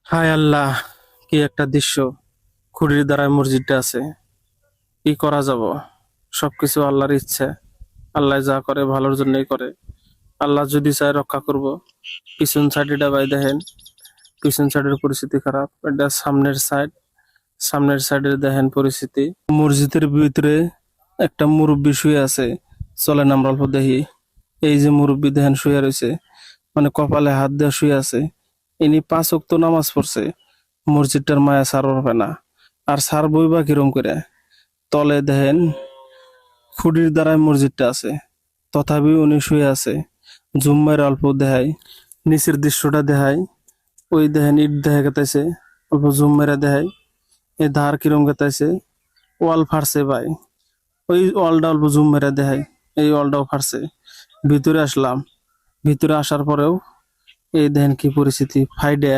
হায় আল্লাহ, কি একটা দৃশ্য! খুঁড়ির দ্বারায় মসজিদটা আছে। কি করা যাব? সবকিছু আল্লাহর ইচ্ছে। আল্লাহ যা করে ভালোর জন্যই করে। আল্লাহ যদি চায় রক্ষা করব। পিছন সাইডে ভাই দেখেন, পিছন সাইডের পরিস্থিতি খারাপ। এটা সামনের সাইড, সামনের সাইডের দেখেন পরিস্থিতি। মসজিদের ভিতরে একটা মুরব্বি শুয়ে আছে। চলেন আমরা অল্প দেখি। এই যে মুরব্বি দেখেন শুয়ে রয়েছে, মানে কপালে হাত দিয়ে শুয়ে আছে। ইনি 5 ওয়াক্ত নামাজ পড়ছে। মসজিদটার মায়া সার হবে না। আর সার বইবা কিরম করে? তলে দেখেন খুঁটির দ্বারাই মসজিদটা আছে, তথাপি উনি শুয়ে আছে। জুম্মার অল্প দেখাই, নিচের দৃশ্যটা দেখাই। ওই দেখেন ইট দেখা গেতেছে, অল্প জুম মেরে দেখাই। এই ধার কিরম গেতেছে, ওয়াল ফাড়ছে ভাই। ওই ওয়ালটা অল্প জুম মেরে দেখাই, এই ওয়ালটাও ফাড়ছে। ভিতরে আসলাম, ভিতরে আসার পরেও এই দেখেন কি পরিস্থিতি। ফাইডে